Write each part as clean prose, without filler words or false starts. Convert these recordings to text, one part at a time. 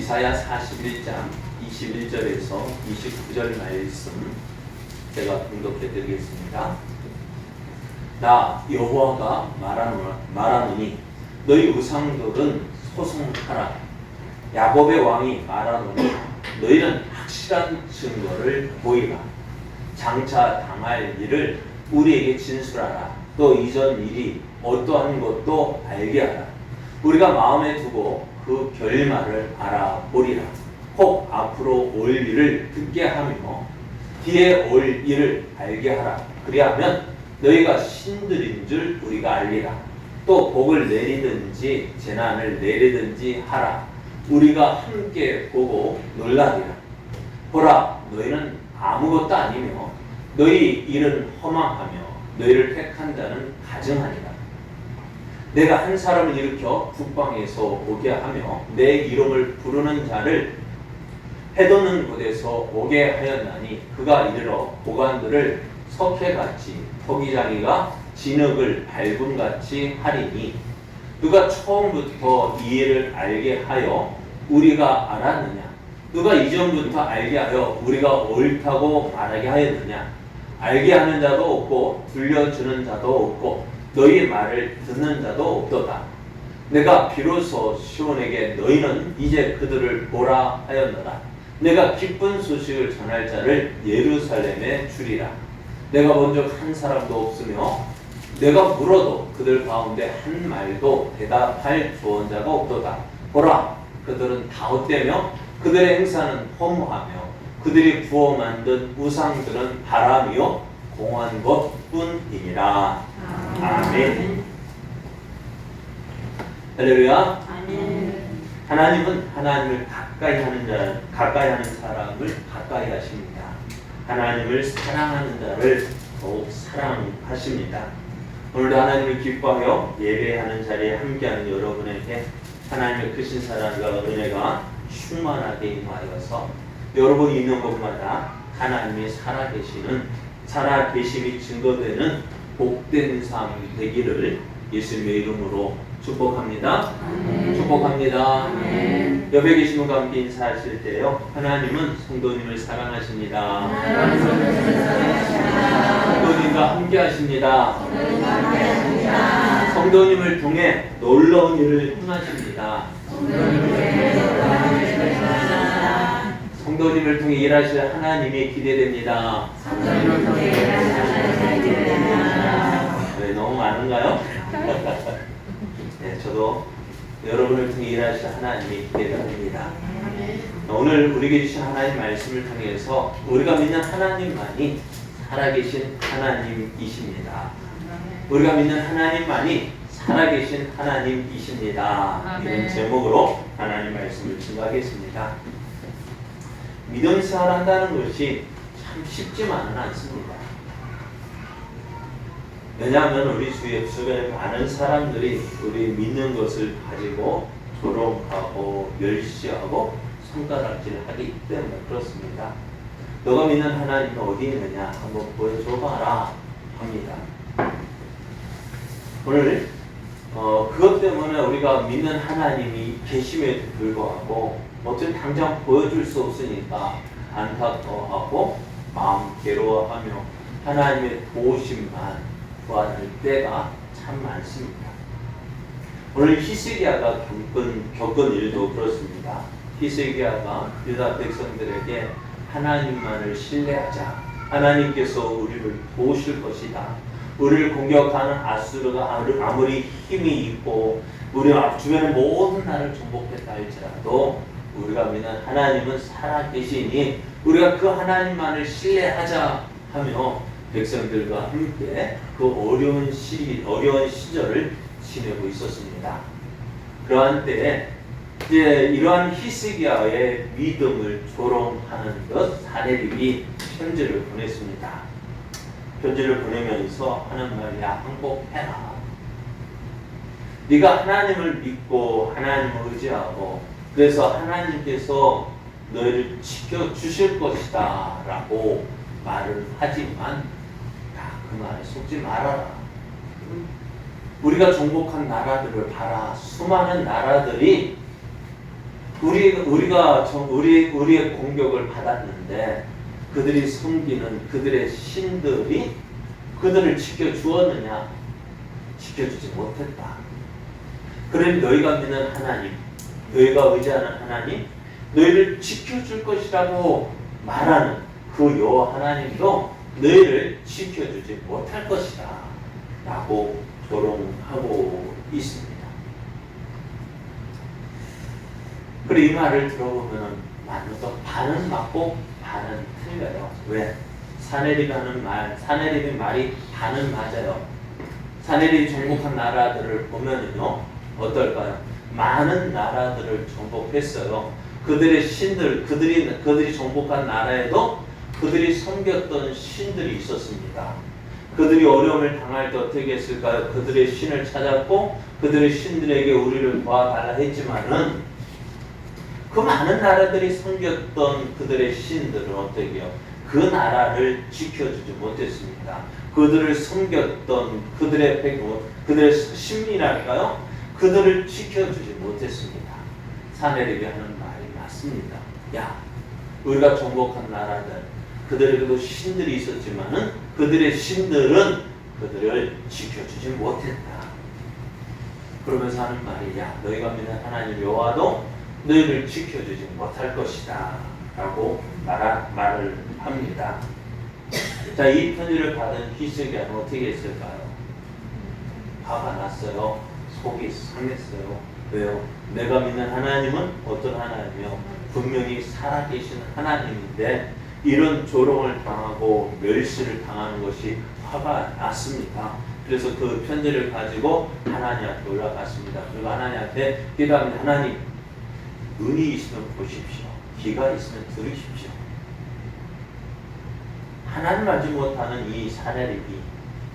이사야 41장 21절에서 29절 말씀 제가 공독해 드리겠습니다. 나 여호와가 말하노니 너희 우상들은 소송하라. 야곱의 왕이 말하노니 너희는 확실한 증거를 보이라. 장차 당할 일을 우리에게 진술하라. 또 이전 일이 어떠한 것도 알게 하라. 우리가 마음에 두고 그 결말을 알아보리라. 혹 앞으로 올 일을 듣게 하며 뒤에 올 일을 알게 하라. 그리하면 너희가 신들인 줄 우리가 알리라. 또 복을 내리든지 재난을 내리든지 하라. 우리가 함께 보고 놀라리라. 보라, 너희는 아무것도 아니며 너희 일은 허망하며 너희를 택한 자는 가증하니라. 내가 한 사람을 일으켜 북방에서 오게 하며 내 이름을 부르는 자를 해돋는 곳에서 오게 하였나니 그가 이르러 보관들을 석회같이 토기장이가 진흙을 밟음같이 하리니 누가 처음부터 이 일을 알게 하여 우리가 알았느냐? 누가 이전부터 알게 하여 우리가 옳다고 말하게 하였느냐? 알게 하는 자도 없고 들려주는 자도 없고 너희 말을 듣는 자도 없도다. 내가 비로소 시온에게 너희는 이제 그들을 보라 하였노라. 내가 기쁜 소식을 전할 자를 예루살렘에 주리라. 내가 본 적 한 사람도 없으며 내가 물어도 그들 가운데 한 말도 대답할 조언자가 없도다. 보라, 그들은 다 헛되며 그들의 행사는 허무하며 그들이 부어 만든 우상들은 바람이요 공한 것뿐이니라. 아멘. 할렐루야. 아멘. 하나님은 하나님을 가까이 하는 사람을 가까이 하십니다. 하나님을 사랑하는 자를 더욱 사랑하십니다. 오늘도 하나님을 기뻐하여 예배하는 자리에 함께하는 여러분에게 하나님의 크신 사랑과 은혜가 충만하게 임하여서 여러분이 있는 곳마다 하나님이 살아계심이 증거되는 복된 삶이 되기를 예수님의 이름으로 축복합니다. 아멘. 축복합니다. 아멘. 옆에 계신 분과 함께 인사하실 때요, 하나님은 성도님을 사랑하십니다. 성도님과 함께 하십니다. 성도님을 통해 놀라운 일을 행하십니다. 성도님을 통해 일하실 하나님이 기대됩니다. 네, 너무 많은가요? 네, 저도 여러분을 통해 일하실 하나님이 기대가 됩니다. 오늘 우리에게 주신 하나님 말씀을 통해서 우리가 믿는 하나님만이 살아계신 하나님이십니다. 우리가 믿는 하나님만이 살아계신 하나님이십니다. 이런 제목으로 하나님 말씀을 증거하겠습니다. 믿음 생활한다는 것이 참 쉽지만은 않습니다. 왜냐하면 우리 주변에 많은 사람들이 우리 믿는 것을 가지고 조롱하고 멸시하고 손가락질을 하기 때문에 그렇습니다. 너가 믿는 하나님은 어디 있느냐 한번 보여줘봐라 합니다. 오늘 그것 때문에 우리가 믿는 하나님이 계심에도 불구하고 어차피 당장 보여줄 수 없으니까 안타까워하고 마음 괴로워하며 하나님의 도우심만 구하는 때가 참 많습니다. 오늘 히스기야가 겪은 일도 그렇습니다. 히스기야가 유다 백성들에게 하나님만을 신뢰하자. 하나님께서 우리를 도우실 것이다. 우리를 공격하는 아수르가 아무리 힘이 있고 우리 주변의 모든 나라를 정복했다 할지라도 우리가 믿는 하나님은 살아계시니 우리가 그 하나님만을 신뢰하자 하며 백성들과 함께 그 어려운 시절을 지내고 있었습니다. 그러한 때에 이제 이러한 히스기야의 믿음을 조롱하는 것 사내립이 편지를 보냈습니다. 편지를 보내면서 하는 말이야, 항복해라. 네가 하나님을 믿고 하나님을 의지하고 그래서 하나님께서 너희를 지켜주실 것이다 라고 말을 하지만 그 말에 속지 말아라. 우리가 정복한 나라들을 봐라. 수많은 나라들이 우리의 공격을 받았는데 그들이 섬기는 그들의 신들이 그들을 지켜주었느냐? 지켜주지 못했다. 그러니 너희가 믿는 하나님, 너희가 의지하는 하나님, 너희를 지켜줄 것이라고 말하는 그 여호와 하나님도 너희를 지켜주지 못할 것이다 라고 조롱하고 있습니다. 그리고 이 말을 들어보면 반은 맞고 반은 틀려요. 왜? 사내립이 말이 반은 맞아요. 사내립이 정복한 나라들을 보면은요, 어떨까요? 많은 나라들을 정복했어요. 그들의 신들, 그들이 정복한 나라에도 그들이 섬겼던 신들이 있었습니다. 그들이 어려움을 당할 때 어떻게 했을까요? 그들의 신을 찾았고 그들의 신들에게 우리를 도와달라 했지만은 그 많은 나라들이 섬겼던 그들의 신들은 어떻게 해요? 그 나라를 지켜주지 못했습니다. 그들을 섬겼던 그들의 신이랄까요? 그들을 지켜주지 못했습니다. 사내립이 하는 말이 맞습니다. 야, 우리가 정복한 나라들, 그들에게도 신들이 있었지만은 그들의 신들은 그들을 지켜주지 못했다. 그러면서 하는 말이, 야, 너희가 믿는 하나님 여호와도 너희를 지켜주지 못할 것이다 라고 말을 합니다. 자, 이 편지를 받은 히스기야는 어떻게 했을까요? 화가 났어요. 속이 상했어요. 왜요? 내가 믿는 하나님은 어떤 하나님이요? 분명히 살아계신 하나님인데 이런 조롱을 당하고 멸시를 당하는 것이 화가 났습니다. 그래서 그 편지를 가지고 하나님한테 올라갔습니다. 그리고 하나님한테 기도합니다. 하나님, 눈이 있으면 보십시오. 귀가 있으면 들으십시오. 하나님 알지 못하는 이 사내립이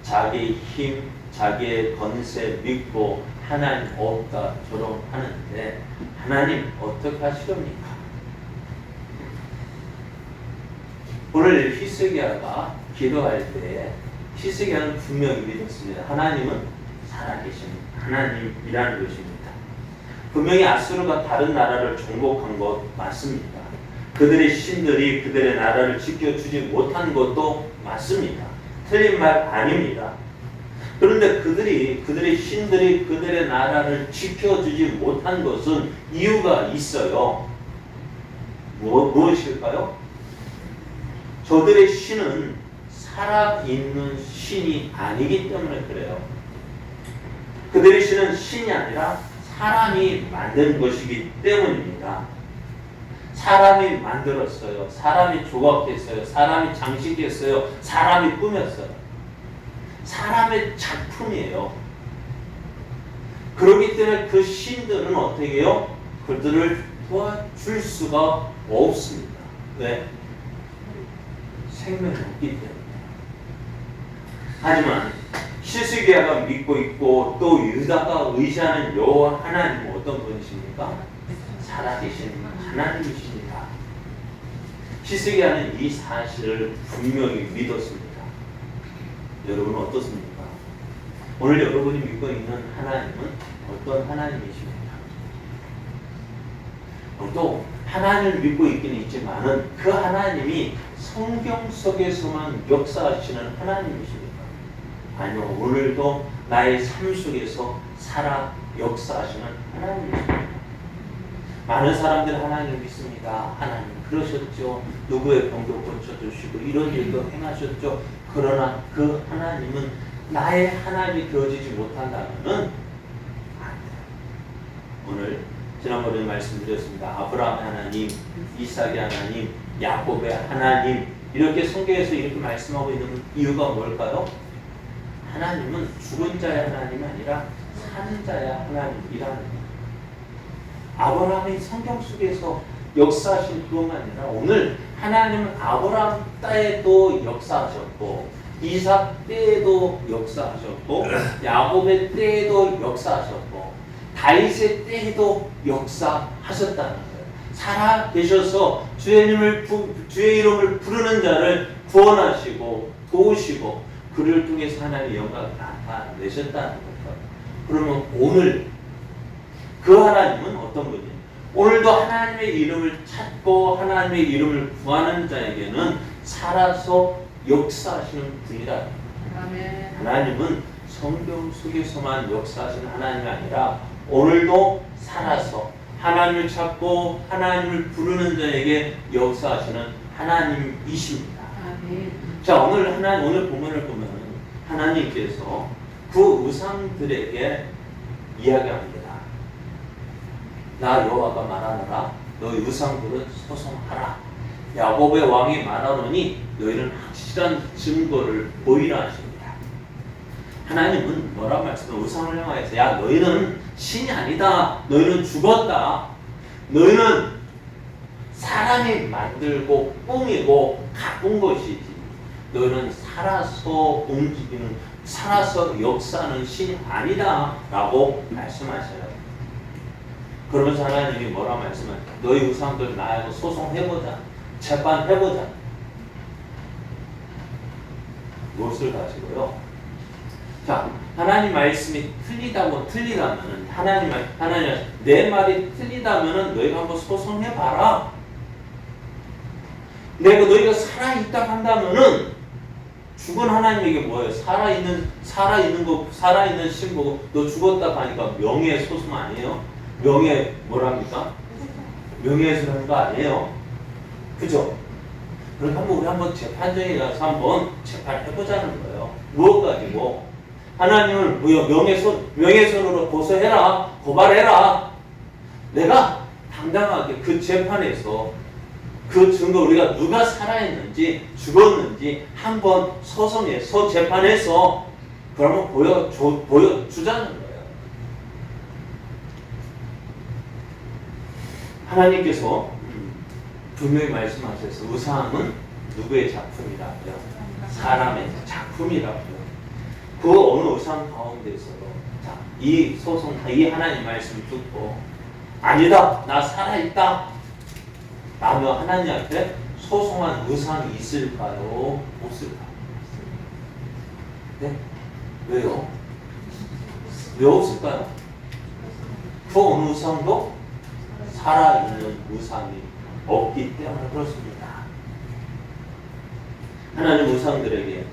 자기의 힘, 자기의 건세 믿고 하나님 없다 조롱하는데 하나님 어떻게 하시렵니까? 오늘 히스기야가 기도할 때 히스기야는 분명히 믿었습니다. 하나님은 살아계신 하나님이라는 것입니다. 분명히 아수르가 다른 나라를 정복한 것 맞습니다. 그들의 신들이 그들의 나라를 지켜주지 못한 것도 맞습니다. 틀린 말 아닙니다. 그런데 그들의 신들이 그들의 나라를 지켜주지 못한 것은 이유가 있어요. 무엇일까요? 저들의 신은 살아있는 신이 아니기 때문에 그래요. 그들의 신은 신이 아니라 사람이 만든 것이기 때문입니다. 사람이 만들었어요. 사람이 조각했어요. 사람이 장식했어요. 사람이 꾸몄어요. 사람의 작품이에요. 그렇기 때문에 그 신들은 어떻게 해요? 그들을 도와줄 수가 없습니다. 왜? 생명이 없기 때문에. 하지만 히스기야가 믿고 있고 또 유다가 의지하는 여호와 하나님은 어떤 분이십니까? 살아계신 하나님이십니다. 히스기야는 이 사실을 분명히 믿었습니다. 여러분은 어떻습니까? 오늘 여러분이 믿고 있는 하나님은 어떤 하나님이십니까? 또 하나님을 믿고 있기는 있지만은 그 하나님이 성경 속에서만 역사하시는 하나님이십니까? 아니요, 오늘도 나의 삶 속에서 살아 역사하시는 하나님이십니다. 많은 사람들이 하나님을 믿습니다. 하나님 그러셨죠. 누구의 병도 고쳐주시고 이런 일도 행하셨죠. 그러나 그 하나님은 나의 하나님이 되어지지 못한다면은 안 돼요. 오늘 지난번에 말씀드렸습니다. 아브라함의 하나님, 이삭의 하나님, 야곱의 하나님 이렇게 성경에서 이렇게 말씀하고 있는 이유가 뭘까요? 하나님은 죽은 자의 하나님이 아니라 사는 자의 하나님이라는 거예요. 아브라함이 성경 속에서 역사하신 그것만 아니라 오늘 하나님은 아브라함 때에도 역사하셨고 이삭 때에도 역사하셨고 야곱의 때에도 역사하셨고 다윗의 때에도 역사하셨다는 거예요. 살아 계셔서 주의 이름을 부르는 자를 구원하시고 도우시고 그를 통해서 하나님의 영광을 나타내셨다는 거예요. 그러면 오늘 그 하나님은 어떤 분이에요? 오늘도 하나님의 이름을 찾고 하나님의 이름을 구하는 자에게는 살아서 역사하시는 분이다. 아멘. 하나님은 성경 속에서만 역사하시는 하나님이 아니라 오늘도 살아서 하나님을 찾고 하나님을 부르는 자에게 역사하시는 하나님이십니다. 아멘. 자, 오늘 본문을 보면 하나님께서 그 우상들에게 이야기합니다. 나 여호와가 말하노라 너희 우상들은 소송하라. 야곱의 왕이 말하노니 너희는 확실한 증거를 보이라 하십니다. 하나님은 뭐라 말씀해? 우상을 향하여서 야 너희는 신이 아니다. 너희는 죽었다. 너희는 사람이 만들고 꾸미고 가꾼 것이지. 너희는 살아서 움직이는 살아서 역사하는 신이 아니다 라고 말씀하셔요. 그러면서 하나님이 뭐라 말씀하세요? 너희 우상들 나하고 소송해보자. 재판해보자. 무엇을 가지고요? 자, 하나님 말씀이 틀리다면은 하나님 내 말이 틀리다면은 너희가 한번 소송해봐라. 너희가 살아있다 한다면은 죽은 하나님에게 뭐예요? 살아있는 신 보고 너 죽었다 하니까 명예소송 아니에요? 뭐랍니까? 명예훼손하는 거 아니에요? 그죠? 그러니까 우리 한번 재판정에 가서 한번 재판해보자는 거예요. 무엇 가지고? 하나님을 명예훼손으로 고소해라, 고발해라. 내가 당당하게 그 재판에서 그 증거 우리가 누가 살아있는지 죽었는지 한번 재판해서 그러면 보여주자는 거예요. 하나님께서 분명히 말씀하셔서 우상은 누구의 작품이라고요? 사람의 작품이라고요. 그 어느 우상 가운데서도 이 하나님 말씀을 듣고 아니다 나 살아있다 라며 하나님 앞에 소송한 우상이 있을까요? 없을까요? 네? 왜요? 왜 없을까요? 그 어느 우상도 살아있는 우상이 없기 때문에 그렇습니다. 하나님 우상들에게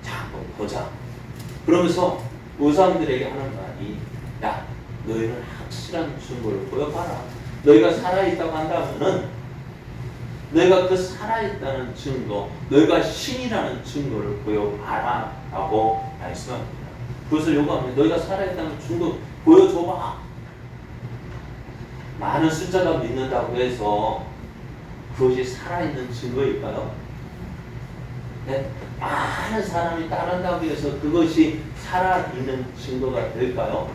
자, 보자. 그러면서 우상들에게 하는 말이 야, 너희는 확실한 증거를 보여봐라. 너희가 살아있다고 한다면은 너희가 그 살아있다는 증거, 너희가 신이라는 증거를 보여봐라 라고 말씀합니다. 그것을 요구합니다. 너희가 살아있다는 증거 보여줘봐. 많은 숫자가 믿는다고 해서 그것이 살아있는 증거일까요? 네? 많은 사람이 따른다고 해서 그것이 살아있는 증거가 될까요?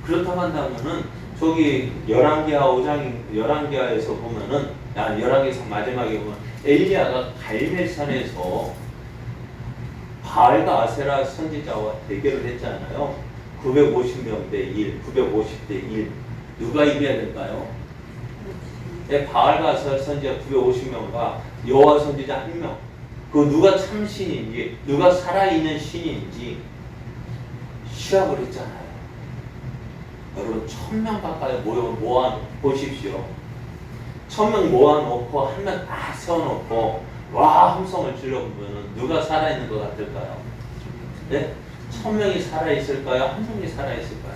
그렇다고 한다면은 저기 열왕기하에서 보면은 열왕기에서 마지막에 보면 엘리야가 갈멜산에서 바알과 아세라 선지자와 대결을 했잖아요. 950명 대 1, 950 대 1. 누가 이겨야 될까요? 바알과 아세라 선지자 950명과 여호와 선지자 1명. 그 누가 참신인지 누가 살아있는 신인지 시합을 했잖아요. 여러분 1000명 가까이 모아 보십시오. 1000명 모아놓고 한 명 딱 세워놓고 와 함성을 질러보면 누가 살아있는 것 같을까요? 네? 1000명이 살아있을까요? 한 명이 살아있을까요?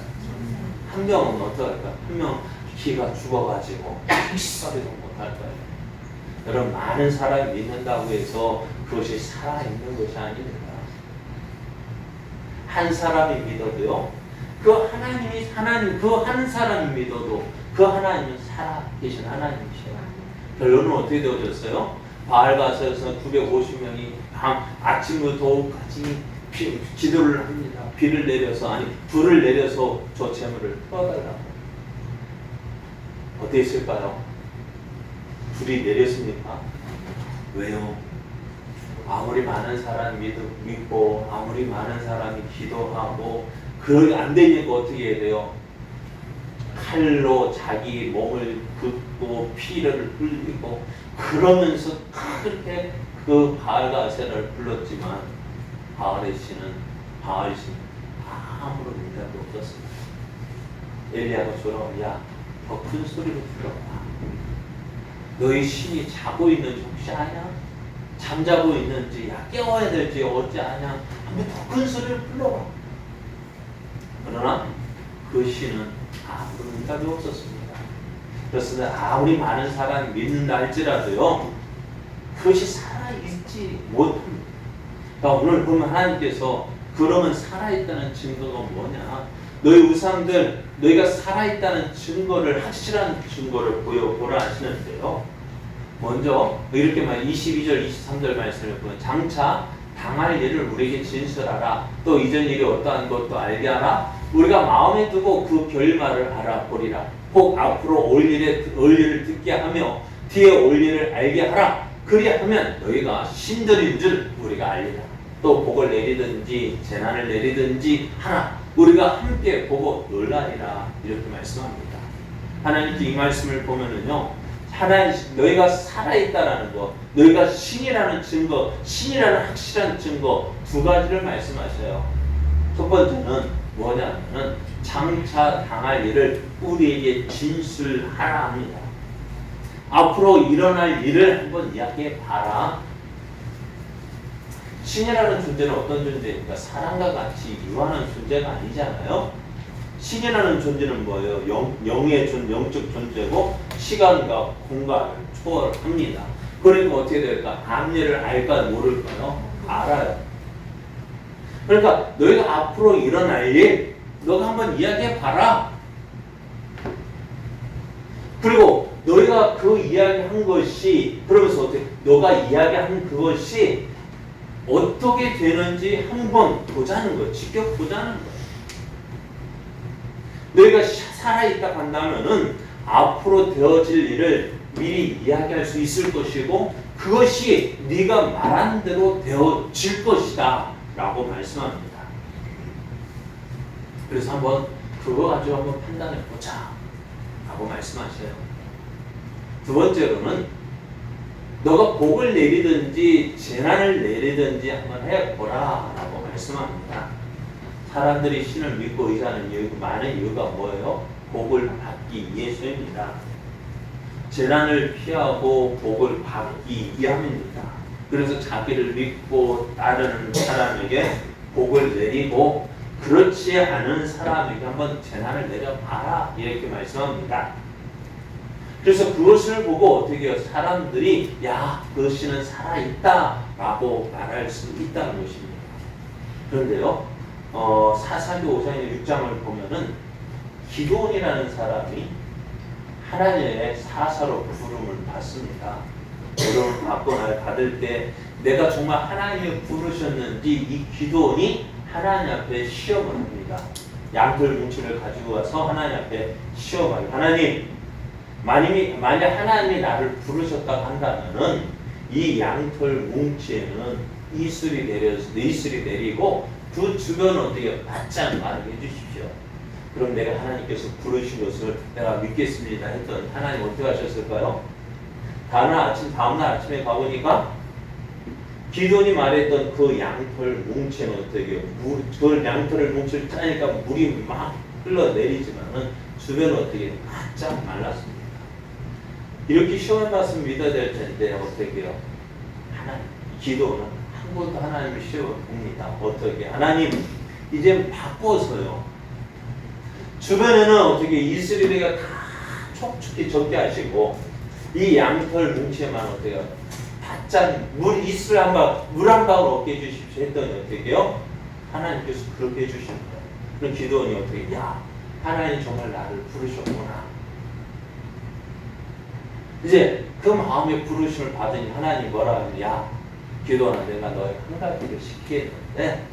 한 명은 어떡할까요? 한 명 기가 죽어가지고 소리도 못할까요? 여러분 많은 사람이 믿는다고 해서 그것이 살아있는 것이 아닙니다. 한 사람이 믿어도요. 그 하나님 그 한 사람이 믿어도 그 하나님은 살아계신 하나님이시에요. 결론은 어떻게 되어졌어요? 바알과 아세라에서 950명이 아침부터 오후까지 기도를 합니다. 불을 내려서 저 재물을 떠달라고. 어떻게 했을까요? 불이 내렸습니까? 왜요? 아무리 많은 사람이 믿고 아무리 많은 사람이 기도하고 그러게 안 되니까 어떻게 해야 돼요? 칼로 자기 몸을 긋고 피를 흘리고 그러면서 그렇게 그 바알과 아세라를 불렀지만 바알 신은 아무런 응답이 없었습니다. 엘리야가 조롱하면 야 더 큰 소리로 불러라. 너희 신이 자고 있는지 혹시 아냐? 잠자고 있는지, 야 깨워야 될지 어찌 아냐? 한번 더 큰 소리를 불러라. 그러나 그 신은 아무런 응답이 없었습니다. 그렇습니다. 아무리 많은 사람이 믿는다 할지라도요, 그것이 살아있지 못합니다. 그러니까 오늘 보면 하나님께서 그러면 살아있다는 증거가 뭐냐? 너희 우상들, 너희가 살아있다는 증거를, 확실한 증거를 보여보라 하시는데요. 먼저 이렇게 말 22절, 23절 말씀을 보면 장차 당할 일을 우리에게 진술하라. 또 이전 일이 어떠한 것도 알게 하라. 우리가 마음에 두고 그 결말을 알아보리라. 혹 앞으로 올 일을 듣게 하며 뒤에 올 일을 알게 하라. 그리하면 너희가 신들인 줄 우리가 알리라. 또 복을 내리든지 재난을 내리든지 하나 우리가 함께 보고 놀라리라. 이렇게 말씀합니다. 하나님께 이 말씀을 보면은요, 너희가 살아있다라는 것, 너희가 신이라는 증거, 신이라는 확실한 증거 두 가지를 말씀하셔요. 첫 번째는 뭐냐면은 장차 당할 일을 우리에게 진술하라 합니다. 앞으로 일어날 일을 한번 이야기해 봐라. 신이라는 존재는 어떤 존재입니까? 사람과 같이 유한한 존재가 아니잖아요. 신이라는 존재는 뭐예요? 영적 존재고 시간과 공간을 초월합니다. 그러니까 어떻게 될까? 앞일을 알까 모를까요? 알아요. 그러니까 너희가 앞으로 일어날 일 너가 한번 이야기해 봐라. 그리고 너희가 그 이야기한 것이 그러면서 어떻게 너가 이야기한 그것이 어떻게 되는지 한번 보자는 거예요. 지켜보자는 거예요. 너희가 살아있다 한다면은 앞으로 되어질 일을 미리 이야기할 수 있을 것이고 그것이 네가 말한 대로 되어질 것이다 라고 말씀합니다. 그래서 한번 그거 가지고 한번 판단해 보자 라고 말씀하셔요. 두 번째로는 너가 복을 내리든지 재난을 내리든지 한번 해보라 라고 말씀합니다. 사람들이 신을 믿고 의지하는 이유, 많은 이유가 뭐예요? 복을 받기 위해서입니다. 재난을 피하고 복을 받기 위함입니다. 그래서 자기를 믿고 따르는 사람에게 복을 내리고 그렇지 않은 사람에게 한번 재난을 내려봐라 이렇게 말씀합니다. 그래서 그것을 보고 어떻게 해요? 사람들이 야, 그 신은 살아있다 라고 말할 수 있다는 것입니다. 그런데요, 사사기 5장의 6장을 보면은 기드온이라는 사람이 하나님의 사사로 부름을 받습니다. 부름을 받을 때 내가 정말 하나님이 부르셨는지 이 기드온이 하나님 앞에 시험을 합니다. 양털 뭉치를 가지고 와서 하나님 앞에 시험하기. 하나님, 만약 하나님이 나를 부르셨다고 한다면은 이 양털 뭉치에는 이슬이 내리고 그 주변을 어떻게 바짝 마르게 해주십시오. 그럼 내가 하나님께서 부르신 것을 내가 믿겠습니다 했더니 하나님 어떻게 하셨을까요? 다음날 아침에 가보니까 기드온이 말했던 그 양털 뭉치는 어떻게 해요? 그 양털을 뭉치를 짜니까 물이 막 흘러내리지만은 주변은 어떻게 바짝 말랐습니다. 이렇게 시험해봤으면 믿어야 될 텐데 어떻게 해요? 기도는 한 번도 하나님을 시험을 봅니다. 어떻게? 하나님 이제 바꿔서요. 주변에는 어떻게 이스라엘이가 다 촉촉히 적게 하시고 이 양털 뭉치에만 어떻게 바짝 물 한 방울 얻게 해주십시오 했더니 어떻게 해요? 하나님께서 그렇게 해주십니다. 그럼 기도원이 어떻게 야 하나님 정말 나를 부르셨구나. 이제 그 마음의 부르심을 받으니 하나님 뭐라 하면 야 기도원아 내가 너의 한 가지를 시키겠는데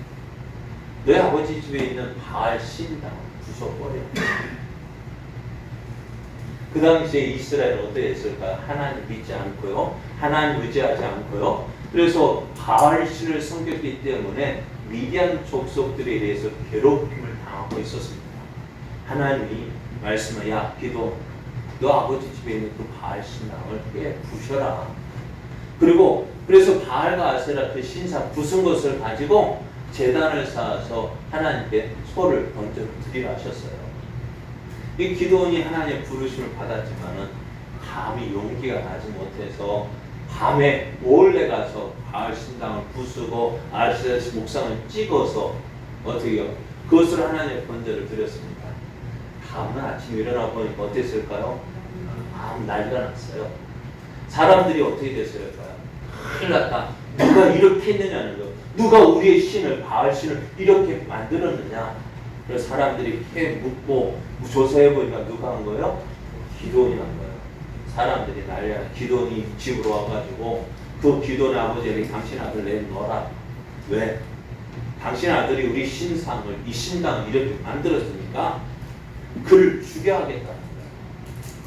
너희 아버지 집에 있는 바알 신당 부숴버려. 그 당시에 이스라엘은 어떻게 했을까요? 하나님 믿지 않고요. 하나님 의지하지 않고요. 그래서 바알 신을 섬겼기 때문에 미디안 족속들에 대해서 괴롭힘을 당하고 있었습니다. 하나님이 말씀을 야 기도 너 아버지 집에 있는 그 바알 신당을 깨 부셔라. 그래서 바알과 아세라 그 신상 부순 것을 가지고 제단을 쌓아서 하나님께 소를 던져 드리라 하셨어요. 이 기도원이 하나님의 부르심을 받았지만은 감히 용기가 나지 못해서 밤에 몰래 가서 바알 신당을 부수고 아스라엘 목상을 찍어서 어떻게 해요? 그것을 하나님의 번제를 드렸습니다. 다음날 아침에 일어나 보니까 어땠을까요? 난리가 났어요. 사람들이 어떻게 됐을까요? 큰일 났다. 누가 이렇게 했느냐는 거. 누가 우리의 신을 바알 신을 이렇게 만들었느냐. 그래서 사람들이 묻고 조사해 보니까 누가 한 거예요? 기도원이 한 거예요. 사람들이 난리가 나. 기도원이 집으로 와가지고 그 기도원의 아버지에게 당신 아들 내놓아라. 왜? 당신 아들이 우리 신상을 이 신당을 이렇게 만들었으니까 그를 죽여야 하겠다는 거예요.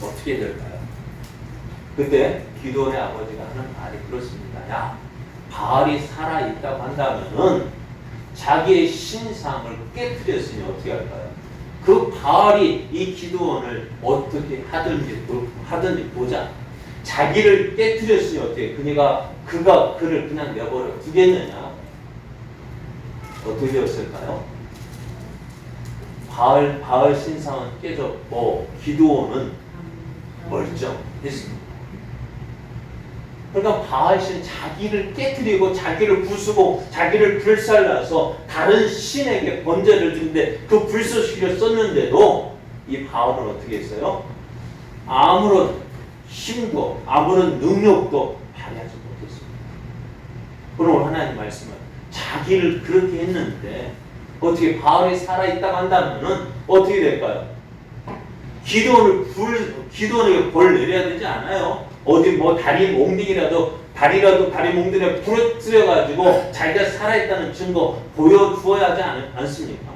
어떻게 될까요? 그때 기도원의 아버지가 하는 말이 그렇습니다. 야, 바알이 살아있다고 한다면은 자기의 신상을 깨뜨렸으니 어떻게 할까요? 그 바알이 이 기도원을 어떻게 하든지 보자. 자기를 깨뜨렸으니 어떻게 그가 그를 그냥 내버려 두겠느냐? 어떻게 되었을까요? 바알 신상은 깨졌고 기도원은 멀쩡했습니다. 그러니까 바알 신 자기를 깨뜨리고 자기를 부수고 자기를 불살라서 다른 신에게 번제를 주는데 그 불쏘시기를 썼는데도 이 바알은 어떻게 했어요? 아무런 힘도 아무런 능력도 발휘하지 못했습니다. 그럼 하나님 말씀은 자기를 그렇게 했는데 어떻게 바알이 살아있다고 한다면은 어떻게 될까요? 기도원에게 벌 내려야 되지 않아요? 어디 뭐 다리 몽둥이라도 다리 몽둥이에 부러뜨려가지고 자기가 살아있다는 증거 보여주어야 하지 않습니까?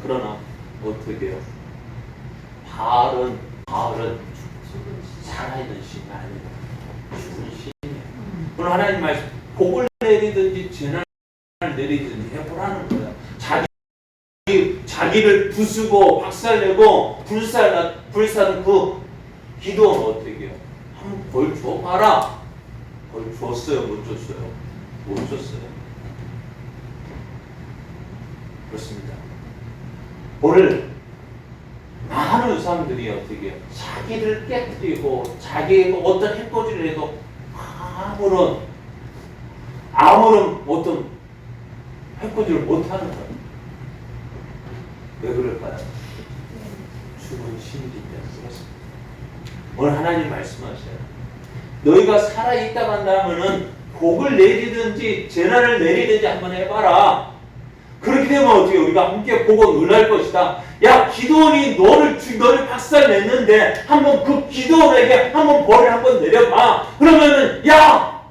그러나 어떻게 해요? 바알은 살아있는 신이 아닙니다. 죽은 신이에요. 오늘 하나님 말씀 복을 내리든지 재난을 내리든지 해보라는 거예요. 자기를 부수고 박살내고 불사는 그 기도는 어떻게 해요? 한번 벌 줘봐라. 벌 줬어요? 못 줬어요? 못 줬어요. 그렇습니다. 오늘 많은 사람들이 어떻게 해요? 자기를 깨뜨리고 자기가 어떤 해코지를 해도 아무런 어떤 해코지를 못하는 거예요. 왜 그럴까요? 죽은 신이기 때문에 그렇습니다. 오늘 하나님 말씀하셔요. 너희가 살아있다고 한다면은 복을 내리든지 재난을 내리든지 한번 해봐라. 그렇게 되면 어떻게 우리가 함께 보고 놀랄 것이다. 야, 기도원이 너를 박살냈는데 한번 그 기도원에게 한번 벌을 한번 내려봐. 그러면은 야,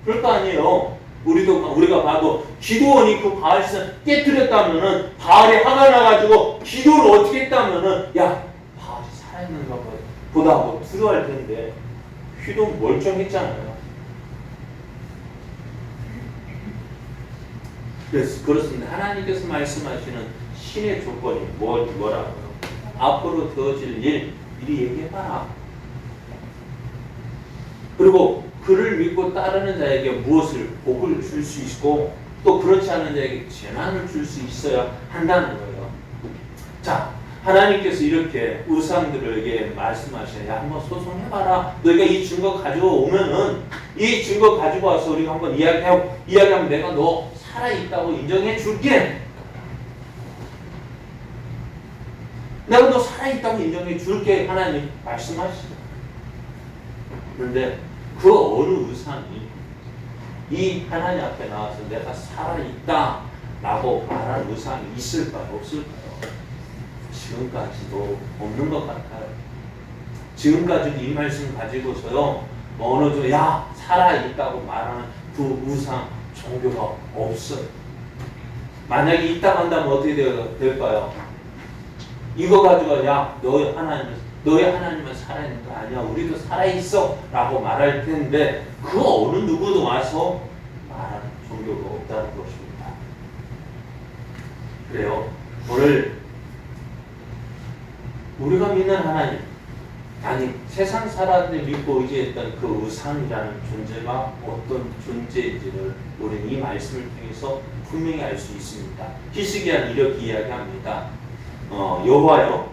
그럴 거 아니에요. 우리가 봐도 기도원이 그 바알신을 깨뜨렸다면은 바알이 화가 나가지고 기도를 어떻게 했다면은 야, 바알이 살아있는가 보다 하고 두려워할 텐데 기도는 멀쩡했잖아요. 그래서 그렇습니다. 하나님께서 말씀하시는 신의 조건이 뭐라고요? 앞으로 되어질 일 미리 얘기해봐라. 그리고 그를 믿고 따르는 자에게 무엇을 복을 줄 수 있고 또 그렇지 않은 자에게 재난을 줄 수 있어야 한다는 거예요. 자, 하나님께서 이렇게 우상들에게 말씀하셔야 한번 소송해봐라. 너희가 이 증거 가지고 오면은 이 증거 가지고 와서 우리가 한번 이야기하면 내가 너 살아있다고 인정해 줄게. 내가 너 살아있다고 인정해 줄게. 하나님 말씀하시죠. 그런데 그 어느 우상이 이 하나님 앞에 나와서 내가 살아있다 라고 말하는 우상이 있을까요? 없을까요? 지금까지도 없는 것 같아요. 지금까지도 이 말씀 가지고서요 어느 정도 야 살아있다고 말하는 그 우상 종교가 없어요. 만약에 있다고 한다면 어떻게 될까요? 이거 가지고 야 너희 하나님은 살아있는 거 아니야. 우리도 살아있어 라고 말할 텐데 그 어느 누구도 와서 말하는 종교가 없다는 것입니다. 그래요. 오늘 우리가 믿는 하나님, 아니 세상 사람들이 믿고 의지했던 그 우상이라는 존재가 어떤 존재인지를 우리는 이 말씀을 통해서 분명히 알 수 있습니다. 히스기야는 이렇게 이야기합니다. 여호와여,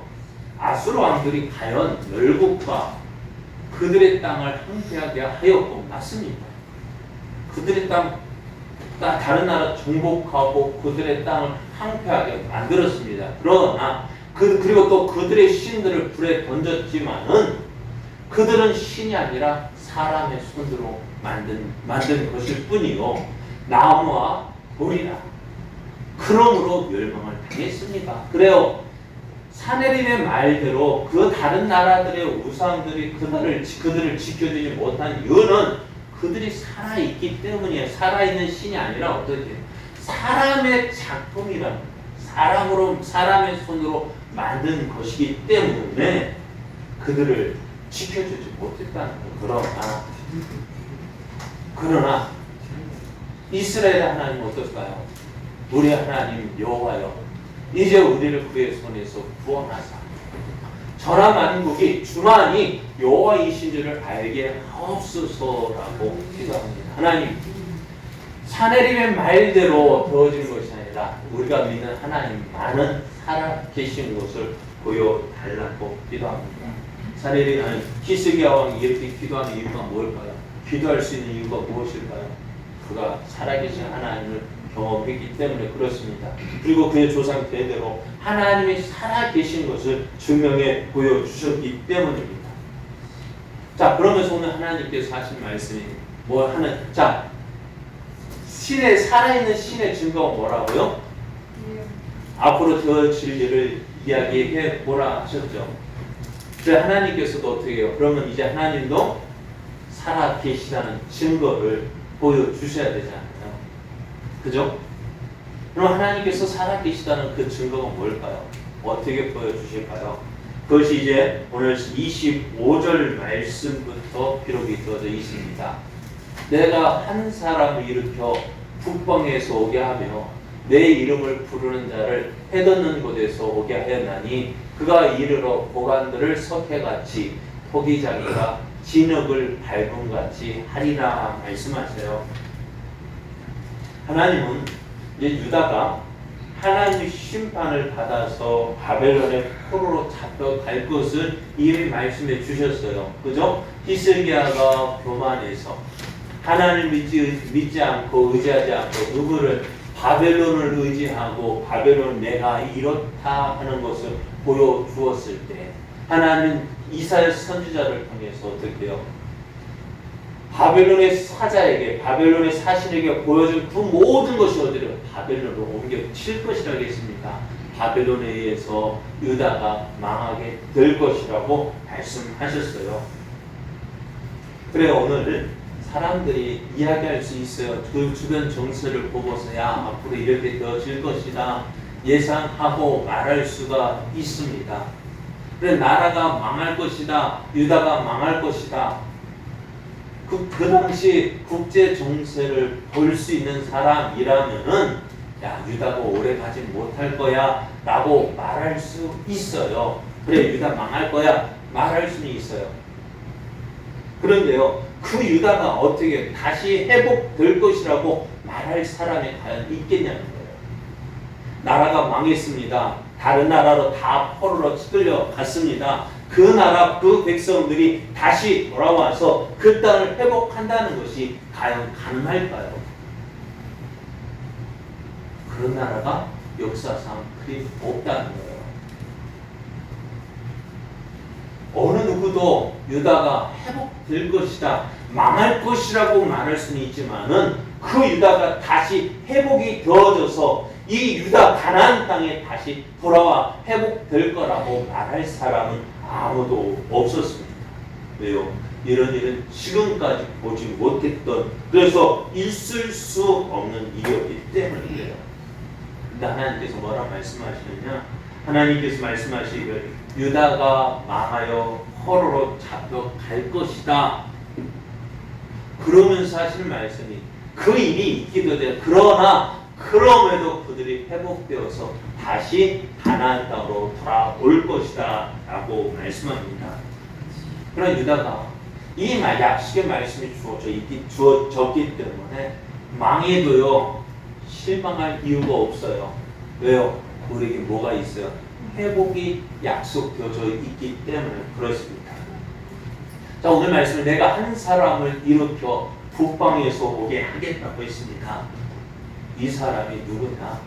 아수르 왕들이 과연 열국과 그들의 땅을 황폐하게 하였고 맞습니다. 그들의 땅 다른 나라 정복하고 그들의 땅을 황폐하게 만들었습니다. 그러나 그리고 또 그들의 신들을 불에 던졌지만은 그들은 신이 아니라 사람의 손으로 만든 것일 뿐이요 나무와 돌이라. 그러므로 멸망을 당했습니다. 그래요. 사내림의 말대로 그 다른 나라들의 우상들이 그들을 지켜주지 못한 이유는 그들이 살아있기 때문이에요. 살아있는 신이 아니라 어떻게 사람의 작품이라는 사람의 손으로 만든 것이기 때문에 그들을 지켜주지 못했다는 거예요. 그러나 이스라엘의 하나님은 어떨까요? 우리 하나님 여호와여, 이제 우리를 그의 손에서 구원하사 전하 만국이 주만이 여호와이신 줄을 알게 하옵소서라고 기도합니다. 하나님, 사내림의 말대로 되어진 것이 아니라 우리가 믿는 하나님만은 살아계신 것을 보여달라고 기도합니다. 사내림은 히스기야 왕이 이렇게 기도하는 이유가 뭘까요? 기도할 수 있는 이유가 무엇일까요? 그가 살아계신 하나님을 경험했기 때문에 그렇습니다. 그리고 그의 조상 대대로 하나님이 살아계신 것을 증명해 보여주셨기 때문입니다. 자, 그러면서 오늘 하나님께서 하신 말씀이 살아있는 신의 증거가 뭐라고요? 앞으로 되어질 일을 이야기해 보라 하셨죠. 그래서 하나님께서도 어떻게 해요? 그러면 이제 하나님도 살아계시다는 증거를 보여주셔야 되잖아요. 그죠? 그럼 하나님께서 살아계시다는 그 증거가 뭘까요? 어떻게 보여주실까요? 그것이 이제 오늘 25절 말씀부터 기록이 되어져 있습니다. 내가 한 사람을 일으켜 북방에서 오게 하며 내 이름을 부르는 자를 해돋는 곳에서 오게 하였나니 그가 이르러 보관들을 석회같이 토기장이가 진흙을 밟음같이 하리라 말씀하세요. 하나님은 이제 유다가 하나님의 심판을 받아서 바벨론의 포로로 잡혀갈 것을 이미 말씀해 주셨어요. 그죠? 히스기야가 교만해서 하나님을 믿지 않고 의지하지 않고 누구를 바벨론을 의지하고 바벨론 내가 이렇다 하는 것을 보여주었을 때 하나님 이사야 선지자를 통해서 어떻게 해요? 바벨론의 사자에게 바벨론의 사신에게 보여준 그 모든 것이 어디로 바벨론으로 옮겨칠 것이라고 했습니다. 바벨론에 의해서 유다가 망하게 될 것이라고 말씀하셨어요. 그래 오늘 사람들이 이야기할 수 있어요. 그 주변 정세를 보고서야 앞으로 이렇게 되어질 것이다 예상하고 말할 수가 있습니다. 그래 나라가 망할 것이다, 유다가 망할 것이다. 그 당시 국제 정세를 볼 수 있는 사람이라면은 야 유다가 오래 가지 못할 거야 라고 말할 수 있어요. 그래 유다 망할 거야 말할 수는 있어요. 그런데요 그 유다가 어떻게 다시 회복될 것이라고 말할 사람이 과연 있겠냐는 거예요. 나라가 망했습니다. 다른 나라로 다 포로로 끌려갔습니다. 그 나라 그 백성들이 다시 돌아와서 그 땅을 회복한다는 것이 과연 가능할까요? 그런 나라가 역사상 그리 없다는 거예요. 어느 누구도 유다가 회복될 것이다, 망할 것이라고 말할 수는 있지만은 그 유다가 다시 회복이 되어져서 이 유다 가나안 땅에 다시 돌아와 회복될 거라고 말할 사람은 아무도 없었습니다. 왜요? 이런 일은 지금까지 보지 못했던, 그래서 있을 수 없는 일이었기 때문이에요. 근데 하나님께서 뭐라 말씀하시느냐? 하나님께서 말씀하시기를 유다가 망하여 포로로 잡혀갈 것이다. 그러면서 하시는 말씀이 그 일이 있기도 돼요. 그럼에도 그들이 회복되어서 다시 가나안 땅으로 돌아올 것이다 라고 말씀합니다. 그러나 유다가 이 약속의 말씀이 주어졌기 때문에 망해도요 실망할 이유가 없어요. 왜요? 우리에게 뭐가 있어요? 회복이 약속되어져 있기 때문에 그렇습니다. 자, 오늘 말씀은 내가 한 사람을 일으켜 북방에서 오게 하겠다고 했습니다. 이 사람이 누구냐?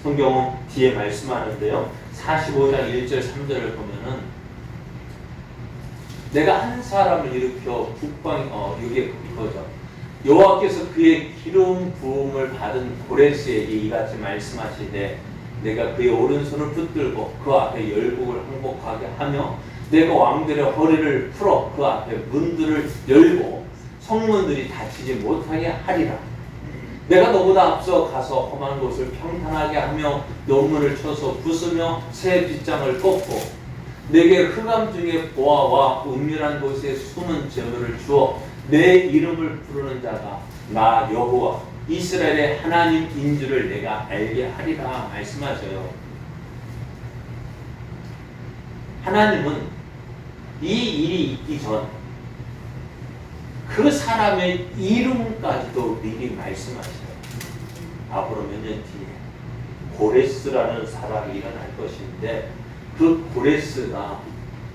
성경은 뒤에 말씀하는데요. 45장 1절 3절을 보면은 내가 한 사람을 일으켜 이게 이거죠. 여호와께서 그의 기름 부음을 받은 고레스에게 이같이 말씀하시되 내가 그의 오른손을 붙들고 그 앞에 열국을 항복하게 하며 내가 왕들의 허리를 풀어 그 앞에 문들을 열고 성문들이 닫히지 못하게 하리라. 내가 너보다 앞서 가서 험한 곳을 평탄하게 하며 논문을 쳐서 부수며 새 빗장을 꺾고 내게 흑암 중에 보아와 은밀한 곳에 숨은 재물을 주어 내 이름을 부르는 자가 나 여호와 이스라엘의 하나님인 줄을 내가 알게 하리라 말씀하셔요. 하나님은 이 일이 있기 전 그 사람의 이름까지도 미리 말씀하셔요. 앞으로 몇 년 뒤에 고레스라는 사람이 일어날 것인데 그 고레스가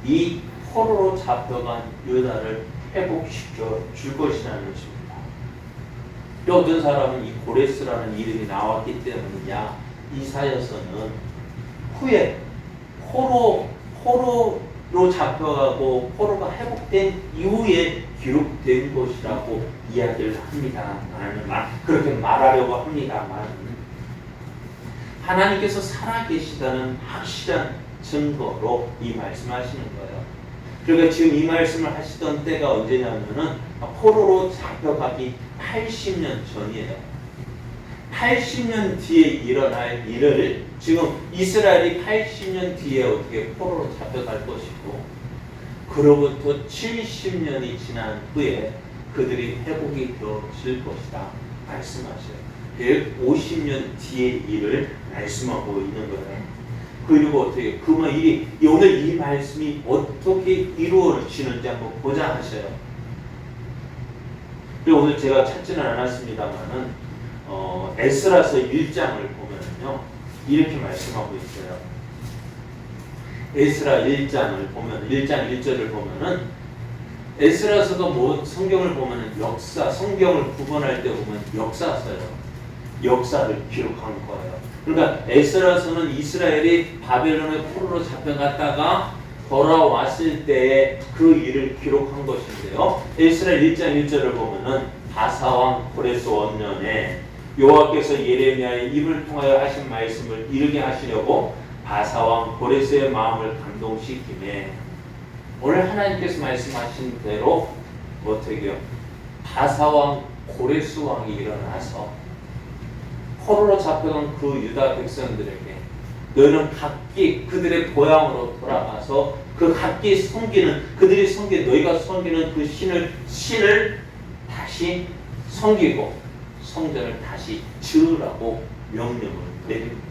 이 포로로 잡혀간 유다를 회복시켜 줄 것이라는 것입니다. 또 어떤 사람은 이 고레스라는 이름이 나왔기 때문이냐, 이사야서는 후에 포로로 잡혀가고 포로가 회복된 이후에 기록된 것이라고 이야기를 합니다. 그렇게 말하려고 합니다만 하나님께서 살아계시다는 확실한 증거로 이 말씀하시는 거예요. 그러니까 지금 이 말씀을 하시던 때가 언제냐면은 포로로 잡혀가기 80년 전이에요. 80년 뒤에 일어날 일을 지금 이스라엘이 80년 뒤에 어떻게 포로로 잡혀갈 것이고 그로부터 70년이 지난 후에 그들이 회복이 되어질 것이다 말씀하셔요. 150년 뒤의 일을 말씀하고 있는 거예요. 그리고 어떻게 그 일이 오늘 이 말씀이 어떻게 이루어지는지 한번 보자 하셔요. 그리고 오늘 제가 찾지는 않았습니다만은 에스라서 1장을 보면은요 이렇게 말씀하고 있어요. 에스라 1장을 보면 1장 1절을 보면은 에스라서가 뭐 성경을 보면은 성경을 구분할 때 보면 역사서요. 역사를 기록한 거예요. 그러니까 에스라서는 이스라엘이 바벨론의 포로로 잡혀갔다가 돌아왔을 때의 그 일을 기록한 것인데요. 에스라 1장 1절을 보면은 바사왕 고레스 원년에 여호와께서 예레미야의 입을 통하여 하신 말씀을 이루게 하시려고 바사왕 고레스의 마음을 감동시키매 오늘 하나님께서 말씀하신 대로 어떻게 해요? 바사왕 고레스 왕이 일어나서 포로로 잡혀간 그 유다 백성들에게 너희는 각기 그들의 고향으로 돌아가서 그 각기 그들이 너희가 섬기는 그 신을 다시 섬기고 성전을 다시 지으라고 명령을 내립니다.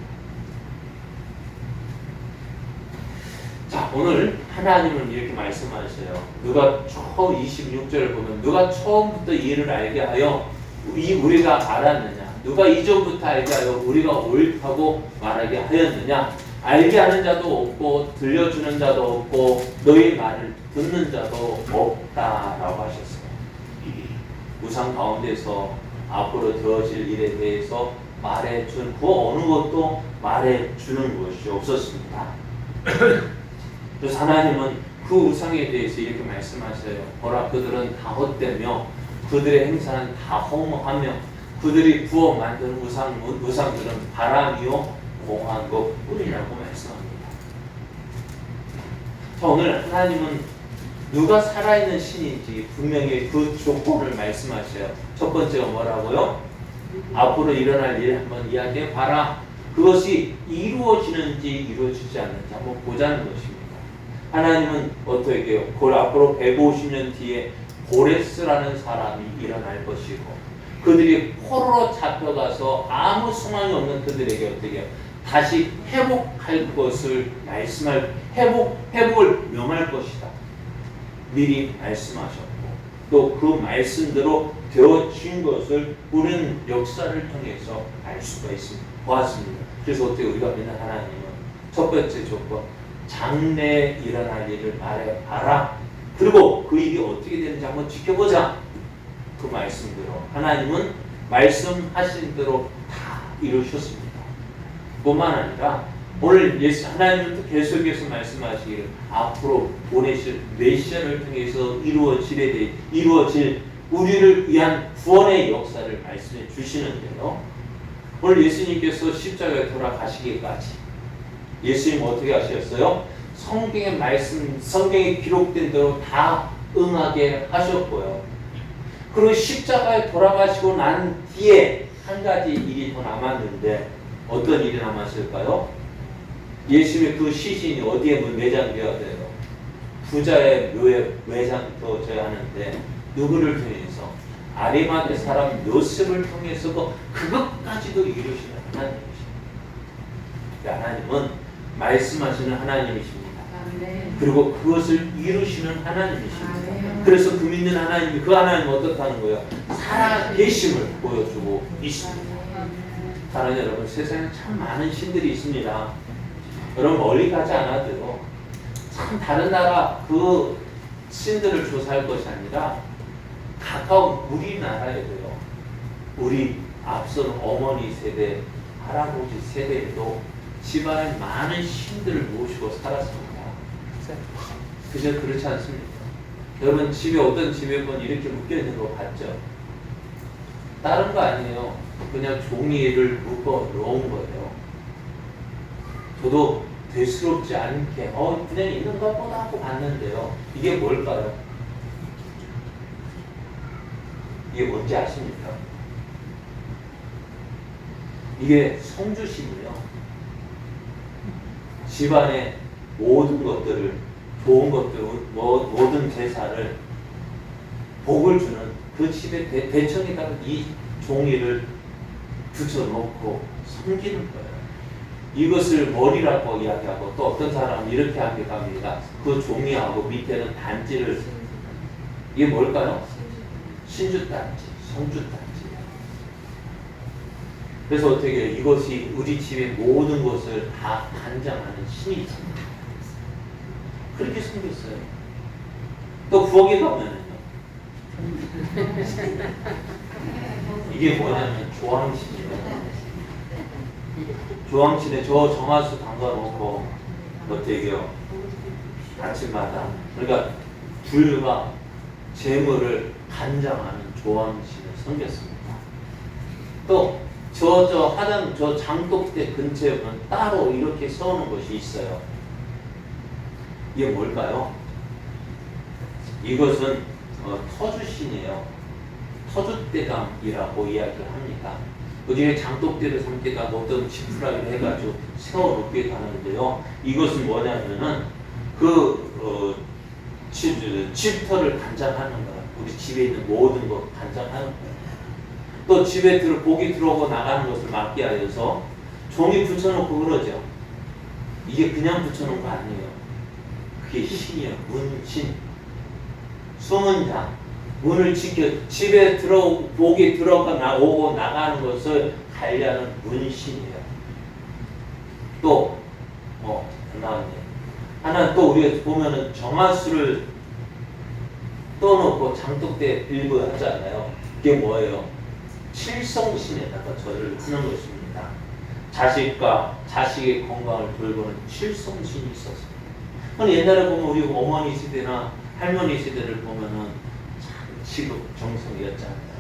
자, 오늘 하나님은 이렇게 말씀하셔요. 누가 26절을 보면 누가 처음부터 이를 알게 하여 우리가 알았느냐? 누가 이전부터 알게 하여 우리가 옳다고 말하게 하였느냐? 알게 하는 자도 없고 들려주는 자도 없고 너희 말을 듣는 자도 없다라고 하셨어요. 우상 가운데서 앞으로 되어질 일에 대해서 말해준 그 어느 것도 말해주는 것이 없었습니다. 그래서 하나님은 그 우상에 대해서 이렇게 말씀하셔요. 보라, 그들은 다 헛되며 그들의 행사는 다 허무하며 그들이 부어 만든 우상들은 바람이요 공한 것뿐이라고 말씀합니다. 자, 오늘 하나님은 누가 살아있는 신인지 분명히 그 조건을 말씀하셔요. 첫 번째가 뭐라고요? 앞으로 일어날 일 한번 이야기해 봐라. 그것이 이루어지는지 이루어지지 않는지 한번 보자는 것입니다. 하나님은 어떻게 해요? 앞으로 150년 뒤에 고레스라는 사람이 일어날 것이고 그들이 포로로 잡혀가서 아무 소망이 없는 그들에게 어떻게 해요? 다시 회복할 것을 회복을 명할 것이다. 미리 말씀하셨고 또 그 말씀대로 되어진 것을 우리는 역사를 통해서 알 수가 있습니다. 보았습니다. 그래서 어떻게 우리가 믿는 하나님은 첫 번째 조건, 장래에 일어날 일을 말해봐라. 그리고 그 일이 어떻게 되는지 한번 지켜보자. 그 말씀대로 하나님은 말씀하신 대로 다 이루셨습니다. 뿐만 아니라 오늘 하나님은 또 계속해서 말씀하시기를 앞으로 보내실 메시아를 통해서 이루어질 우리를 위한 구원의 역사를 말씀해 주시는데요. 오늘 예수님께서 십자가에 돌아가시기까지 예수님 어떻게 하셨어요? 성경의 말씀, 성경에 기록된 대로 다 응하게 하셨고요. 그리고 십자가에 돌아가시고 난 뒤에 한 가지 일이 더 남았는데 어떤 일이 남았을까요? 예수님의 그 시신이 어디에 매장되어야 돼요? 부자의 묘에 매장되어야 하는데 누구를 통해서? 아리마대 사람 요셉을 통해서 그것까지도 이루시는 하나님이십니다. 하나님은 말씀하시는 하나님이십니다. 그리고 그것을 이루시는 하나님이십니다. 그래서 그 믿는 하나님이 그 하나님 어떻다는 거예요? 살아계심을 보여주고 있습니다. 사랑하는 여러분, 세상에 참 많은 신들이 있습니다. 여러분 멀리 가지 않아도요. 참 다른 나라 그 신들을 조사할 것이 아니라 가까운 우리나라에도요. 우리 앞선 어머니 세대, 할아버지 세대에도 집안에 많은 신들을 모시고 살았습니다. 그저 그렇지 않습니까? 여러분 집에 어떤 집에 보면 이렇게 묶여있는 거 봤죠? 다른 거 아니에요. 그냥 종이를 묶어 놓은 거예요. 저도 되스럽지 않게 그냥 있는 것보다 하고 봤는데요. 이게 뭘까요? 이게 뭔지 아십니까? 이게 성주신이요. 집안의 모든 것들을, 좋은 것들, 모든 제사를 복을 주는 그 집의 대청에다가 이 종이를 붙여놓고 섬기는 거예요. 이것을 머리라고 이야기하고 또 어떤 사람은 이렇게 하기도 합니다. 그 종이하고 밑에는 단지를, 이게 뭘까요? 신주단지, 성주단지. 그래서 어떻게 해요? 이것이 우리 집의 모든 것을 다 단장하는 신이잖아요. 그렇게 생겼어요. 또 부엌에 가면은요. 이게 뭐냐면 조항신이에요. 조항신에 저 정화수 담가놓고 어떻게 해요? 아침마다. 그러니까 불과 재물을 간장하는 조항신을 섬겼습니다. 또 저 장독대 근처에 보면 따로 이렇게 세우는 것이 있어요. 이게 뭘까요? 이것은 터주신이에요. 터주대감이라고 이야기를 합니다. 그 중에 장독대를 삼기도 하고 어떤 지푸라기를 해가지고 세워놓기도 하는데요. 이것은 뭐냐면은 집터를 간장하는 거야. 우리 집에 있는 모든 것 간장하는 거야. 또 집에 복이 들어오고 나가는 것을 막기 위해서 종이 붙여놓고 그러죠. 이게 그냥 붙여놓은 거 아니에요. 그게 신이에요. 문신. 숨은 자. 문을 지켜 집에 복이 들어가 오고 나가는 것을 관리하는 문신이에요. 또 나왔네. 하나 또 우리가 보면은 정화수를 떠놓고 장독대에 빌고 하잖아요. 그게 뭐예요? 칠성신에다가 절을 하는 것입니다. 자식과 자식의 건강을 돌보는 칠성신이 있었습니다. 옛날에 보면 우리 어머니 세대나 할머니 세대를 보면은 참 지극정성이었잖아요.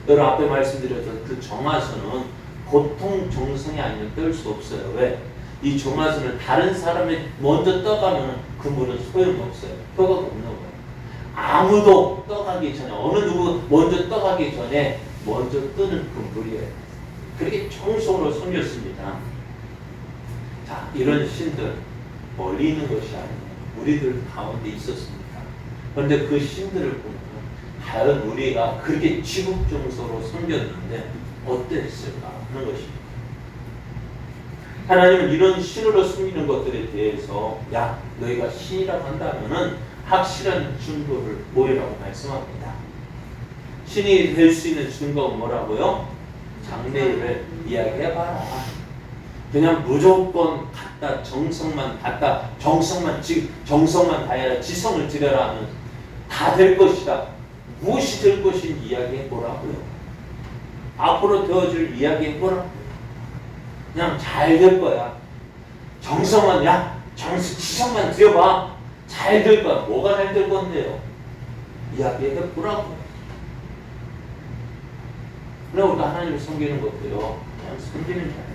여러분 앞에 말씀드렸던 그 정화수는 보통 정성이 아니면 뗄 수 없어요. 왜? 이 정화수는 다른 사람이 먼저 떠가면 그 물은 소용없어요. 효과가 없는 거예요. 아무도 떠가기 전에, 어느 누구 먼저 떠가기 전에 먼저 뜨는 그 물이에요. 그렇게 정성으로 섬겼습니다. 자, 이런 신들 멀리 있는 것이 아니에요. 우리들 가운데 있었습니다. 그런데 그 신들을 보면 과연 우리가 그렇게 지극정성으로 섬겼는데 어땠을까 하는 것입니다. 하나님은 이런 신으로 숨기는 것들에 대해서 너희가 신이라고 한다면은 확실한 증거를 보이라고 말씀합니다. 신이 될 수 있는 증거가 뭐라고요? 장래일을 이야기해봐라. 그냥 무조건 갖다 정성만 갖다 정성만 다해라 지성을 들여라 하면 다 될 것이다. 무엇이 될 것인지 이야기해 보라고요. 앞으로 되어줄 이야기해 보라고요. 그냥 잘 될 거야. 정성만 지성만 들여봐. 잘 될 거야. 뭐가 잘 될 건데요? 이야기해 보라고. 그럼 우리가 하나님을 섬기는 것도요. 그냥 섬기는 게 아니에요.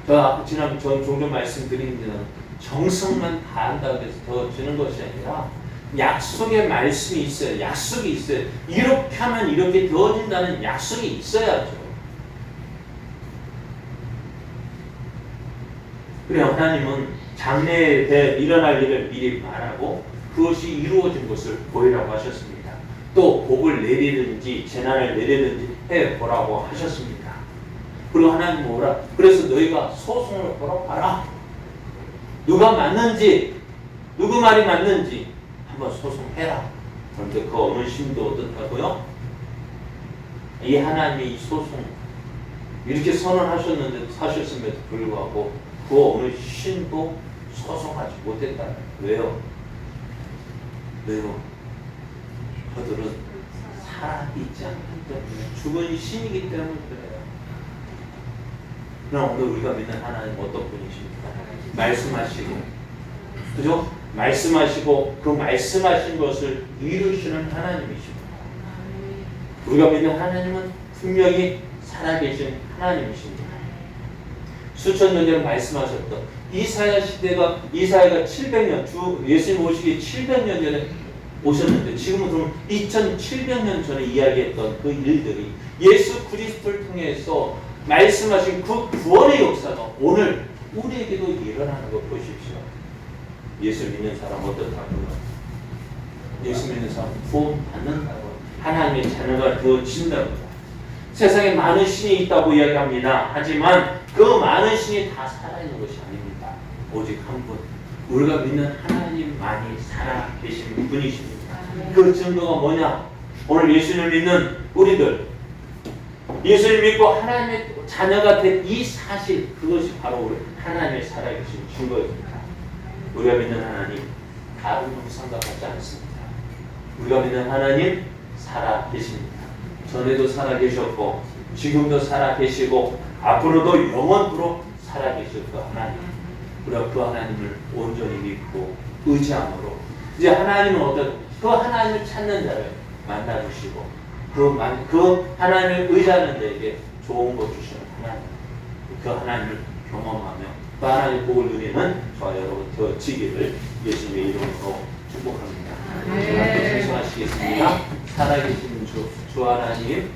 제가 지난번 종종 말씀드린 데는 정성만 다한다고 해서 더 주는 것이 아니라 약속의 말씀이 있어요. 약속이 있어요. 이렇게 하면 이렇게 되어진다는 약속이 있어야죠. 그래 하나님은 장래에 대해 일어날 일을 미리 말하고 그것이 이루어진 것을 보이라고 하셨습니다. 또 복을 내리든지 재난을 내리든지 해보라고 하셨습니다. 그리고 하나님 뭐라? 그래서 너희가 소송을 보러 가라. 누가 맞는지 누구 말이 맞는지 한번 소송해라. 그런데 그 어느 심도 어떻다고요? 이 하나님이 이 소송 이렇게 선언하셨는데 사셨음에도 불구하고 그 어느 신도 소송하지 못했다. 왜요? 그들은 살아있지 않기 때문에 죽은 신이기 때문에 그래요. 그럼 오늘 우리가 믿는 하나님 어떤 분이십니까? 말씀하시고 그죠? 말씀하시고 그 말씀하신 것을 이루시는 하나님이십니다. 우리가 믿는 하나님은 분명히 살아계신 하나님이십니다. 수천 년 전에 말씀하셨던 이사야 시대가 이사야가 700년 예수님 오시기 700년 전에 오셨는데 지금은 그럼 2700년 전에 이야기했던 그 일들이 예수 그리스도를 통해서 말씀하신 그 구원의 역사가 오늘 우리에게도 일어나는 거 보십시오. 예수 믿는 사람 어떻다고요? 예수 믿는 사람 구원 받는다고 하나님의 자녀가 되어진다고요. 세상에 많은 신이 있다고 이야기합니다. 하지만 그 많은 신이 다 살아있는 것이 아닙니다. 오직 한 분, 우리가 믿는 하나님만이 살아계신 분이십니다. 그 증거가 뭐냐? 오늘 예수님을 믿는 우리들, 예수를 믿고 하나님의 자녀가 된 이 사실, 그것이 바로 우리 하나님의 살아계신 증거입니다. 우리가 믿는 하나님, 다른 형상과 같지 않습니다. 우리가 믿는 하나님, 살아계십니다. 전에도 살아계셨고, 지금도 살아계시고, 앞으로도 영원토록 살아계실 그 하나님. 우리가 그 하나님을 온전히 믿고 의지함으로 이제 하나님은 어떤 그 하나님을 찾는 자를 만나주시고 그 하나님을 의지하는 자에게 좋은 것 주시는 하나님, 그 하나님을 경험하며 그 하나님의 복을 누리는 저와 여러분 되어지기를 예수님의 이름으로 축복합니다. 하나님 승천하시겠습니다. 살아계신 주 하나님